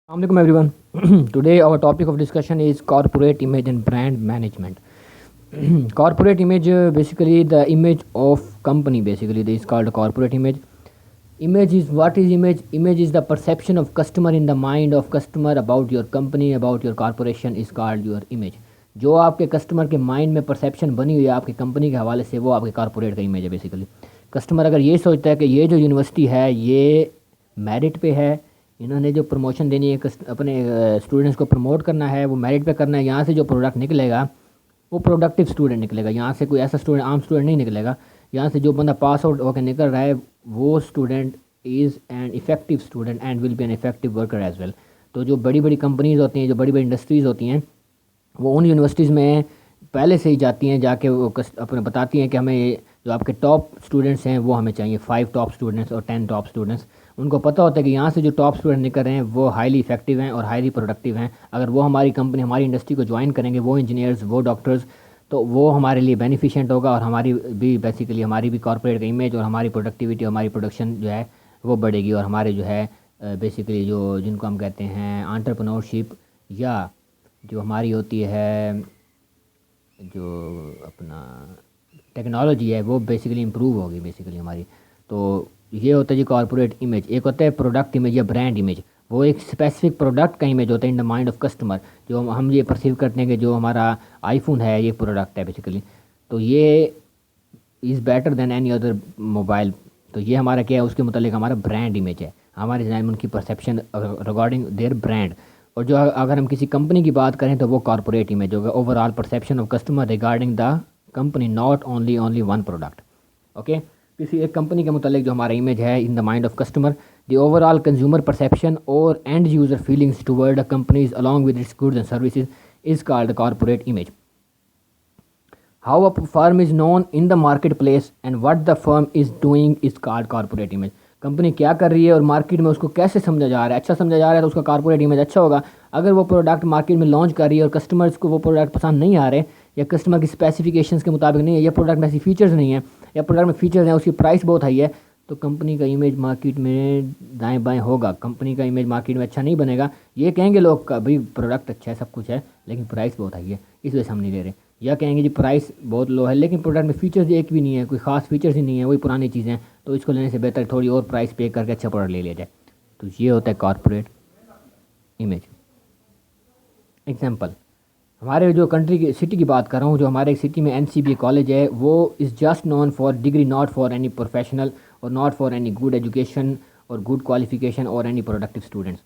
Assalamualaikum everyone. Today our topic of discussion is corporate image and brand management. Corporate image, basically the image of company. Basically, this is called corporate image. Image is what is image? Image is the perception of customer in the mind of customer about your company, about your corporation is called your image. जो आपके customer के mind में perception बनी हुई है आपकी company के हवाले से वो आपके कॉर्पोरेट का इमेज है बेसिकली। कस्टमर अगर ये सोचता है कि ये जो यूनिवर्सिटी है ये मेरिट पे है, इन्होंने जो प्रमोशन देनी है अपने स्टूडेंट्स को प्रमोट करना है, वो मेरिट पे करना है, यहाँ से जो प्रोडक्ट निकलेगा वो प्रोडक्टिव स्टूडेंट निकलेगा, यहाँ से कोई ऐसा स्टूडेंट आम स्टूडेंट नहीं निकलेगा। यहाँ से जो बंदा पास आउट होकर निकल रहा है वो student is an effective student and will be an effective worker as well. तो जो बड़ी बड़ी कंपनीज़ होती हैं, जो बड़ी बड़ी इंडस्ट्रीज़ होती हैं, वो उन यूनिवर्सिटीज़ में पहले से ही जाती हैं, जाके वो अपने बताती हैं कि हमें जो आपके टॉप स्टूडेंट्स हैं वो हमें चाहिए, 5 टॉप स्टूडेंट्स और 10 टॉप स्टूडेंट्स। उनको पता होता है कि यहाँ से जो टॉप स्टूडेंट निकल रहे हैं वो हाईली इफेक्टिव हैं और हाईली प्रोडक्टिव हैं। अगर वो हमारी कंपनी, हमारी इंडस्ट्री को ज्वाइन करेंगे, वो इंजीनियर्स, वो डॉक्टर्स, तो वो हमारे लिए बेनिफिशिएंट होगा और हमारी भी बेसिकली हमारी भी कॉर्पोरेट का इमेज और हमारी प्रोडक्टिविटी, हमारी प्रोडक्शन जो है वो बढ़ेगी और हमारे जो है बेसिकली जो जिनको हम कहते हैं एंटरप्रेन्योरशिप या जो हमारी होती है जो अपना टेक्नोलॉजी है वो बेसिकली इम्प्रूव होगी बेसिकली हमारी। तो ये होता है जी कॉर्पोरेट इमेज। एक होता है प्रोडक्ट इमेज या ब्रांड इमेज, वो एक स्पेसिफिक प्रोडक्ट का इमेज होता है in the mind of customer, जो हम ये परसीव करते हैं कि जो हमारा आईफोन है ये प्रोडक्ट है बेसिकली, तो ये is better than any other mobile. तो ये हमारा क्या है, उसके मुतालिक हमारा ब्रांड इमेज है, हमारे जहन में उनकी परसेप्शन रिगार्डिंग देयर ब्रांड। और जो अगर हम किसी कंपनी की बात करें तो वो कॉर्पोरेट इमेज होगा, overall perception of customer regarding the company, not only one product. Okay, किसी एक कंपनी के मुतालिक जो हमारा इमेज है in the mind of customer, the overall consumer perception और end user feelings toward the companies along with its goods and services is called corporate image. How a firm is known in the market place and what the firm is doing is called corporate image. Company क्या कर रही है और market में उसको कैसे समझा जा रहा है, अच्छा समझा जा रहा है तो उसका कॉर्पोरेट इमेज अच्छा होगा। अगर वो प्रोडक्ट मार्केट में लॉन्च कर रही है और कस्टमर्स को वो प्रोडक्ट पसंद नहीं आ रहे या कस्टमर की स्पेसिफिकेशंस के मुताबिक नहीं है, या प्रोडक्ट में ऐसी फीचर्स नहीं है या प्रोडक्ट में फीचर्स हैं उसकी प्राइस बहुत हाई है, तो कंपनी का इमेज मार्केट में दाएं बाएं होगा, कंपनी का इमेज मार्केट में अच्छा नहीं बनेगा। ये कहेंगे लोग का भाई प्रोडक्ट अच्छा है, सब कुछ है, लेकिन प्राइस बहुत हाई है, इस वजह से हम नहीं ले रहे। या कहेंगे जी प्राइस बहुत लो है लेकिन प्रोडक्ट में फीचर्स एक भी नहीं है, कोई ख़ास फीचर्स ही नहीं है, वही पुरानी चीज़ें हैं, तो इसको लेने से बेहतर थोड़ी और प्राइस पे करके अच्छा प्रोडक्ट ले लिया जाए। तो ये होता है कॉर्पोरेट इमेज। एग्जाम्पल, हमारे जो कंट्री की सिटी की बात कर रहा हूँ, जो हमारे सिटी में NCBA कॉलेज है वो is just known for degree, not for any professional और not for any good education और गुड क्वालिफिकेशन और एनी प्रोडक्टिव स्टूडेंट्स।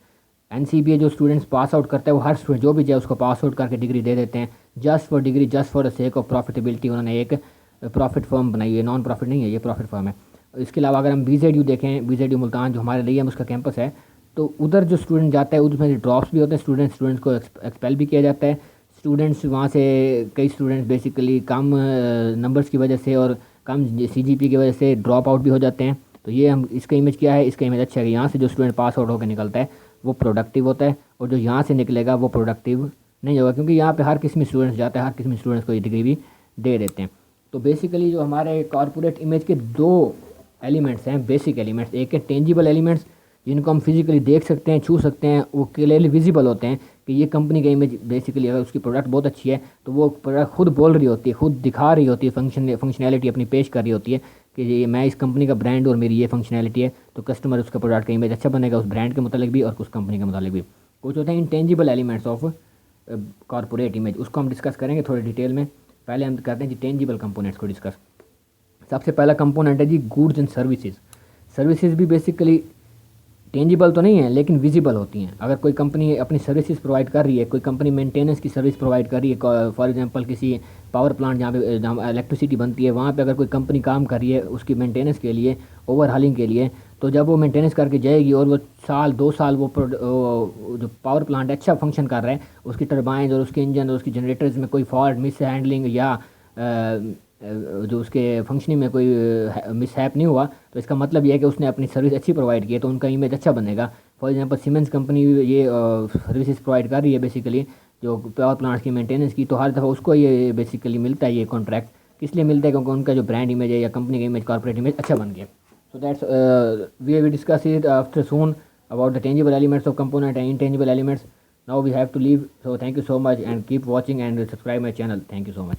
NCBA जो स्टूडेंट्स पास आउट करता है वो हर स्टूडेंट जो भी जाए उसको पास आउट करके डिग्री दे देते हैं, just for degree, just for the sake of profitability. उन्होंने एक प्रॉफिट फर्म बनाई है, नॉन प्रॉफिट नहीं है, ये प्रॉफिट फर्म है। इसके अलावा अगर हम BZU देखें, BZU मुल्तान जो हमारे लिए उसका कैंपस है, तो उधर जो स्टूडेंट जाता है उसमें ड्रॉप्स भी होते हैं, स्टूडेंट्स को एक्सपेल भी किया जाता है। स्टूडेंट्स वहाँ से कई स्टूडेंट्स बेसिकली कम नंबर्स की वजह से और कम CGP की वजह से ड्रॉप आउट भी हो जाते हैं। तो ये हम इसका इमेज क्या है, इसका इमेज अच्छा है कि यहाँ से जो स्टूडेंट पास आउट होकर निकलता है वो प्रोडक्टिव होता है और जो यहाँ से निकलेगा वो प्रोडक्टिव नहीं होगा, क्योंकि यहाँ पे हर किस्म स्टूडेंट्स जाता है, हर किस्म स्टूडेंट्स को ये डिग्री भी दे देते हैं। तो बेसिकली जो हमारे कॉर्पोरेट इमेज के दो एलिमेंट्स हैं, बेसिक एलिमेंट्स, एक है टेंजिबल एलिमेंट्स जिनको हम फिजिकली देख सकते हैं, छू सकते हैं, वो क्लियरली विजिबल होते हैं कि ये कंपनी का इमेज बेसिकली अगर उसकी प्रोडक्ट बहुत अच्छी है तो वो प्रोडक्ट खुद बोल रही होती है, खुद दिखा रही होती है, फंक्शनैलिटी अपनी पेश कर रही होती है कि ये मैं इस कंपनी का ब्रांड और मेरी ये फंक्शनैलिटी है, तो कस्टमर उसका प्रोडक्ट का इमेज अच्छा बनेगा उस ब्रांड के मुतालिक भी और उस कंपनी के मुतालिक भी। कुछ होते हैं intangible elements of corporate image, उसको हम डिस्कस करेंगे थोड़ी डिटेल में। पहले हम करते हैं जी टेंजिबल कंपोनेंट्स को डिस्कस। सबसे पहला कंपोनेंट है जी गुड्स एंड सर्विसेज। सर्विसेज भी बेसिकली टेंजिबल तो नहीं है लेकिन विजिबल होती हैं। अगर कोई कंपनी अपनी सर्विसेज प्रोवाइड कर रही है, कोई कंपनी मेंटेनेंस की सर्विस प्रोवाइड कर रही है, फॉर एग्जांपल किसी पावर प्लांट जहाँ इलेक्ट्रिसिटी बनती है वहाँ पे अगर कोई कंपनी काम कर रही है उसकी मेंटेनेंस के लिए, ओवरहालिंग के लिए, तो जब वो मेंटेनेंस करके जाएगी और वो साल 2 साल वो जो पावर प्लांट अच्छा फंक्शन कर रहा है, उसकी टर्बाइन और उसके इंजन और उसकी जनरेटर्स में कोई फॉल्ट, मिस हैंडलिंग या जो उसके फंक्शनिंग में कोई मिसहैप नहीं हुआ, तो इसका मतलब ये है कि उसने अपनी सर्विस अच्छी प्रोवाइड की है, तो उनका इमेज अच्छा बनेगा। फॉर एग्जांपल सीमेंस कंपनी ये सर्विसेज प्रोवाइड कर रही है बेसिकली जो पावर प्लांट्स की मेंटेनेंस की, तो हर दफ़ा उसको ये बेसिकली मिलता है ये कॉन्ट्रैक्ट, किस लिए मिलता है क्योंकि उनका जो ब्रांड इमेज है या कंपनी का इमेज, कॉर्पोरेट इमेज अच्छा बन गया। So that's we discuss it after soon about the tangible elements of component and intangible elements. Now we have to leave. So thank you so much and keep watching and subscribe my channel. Thank you so much.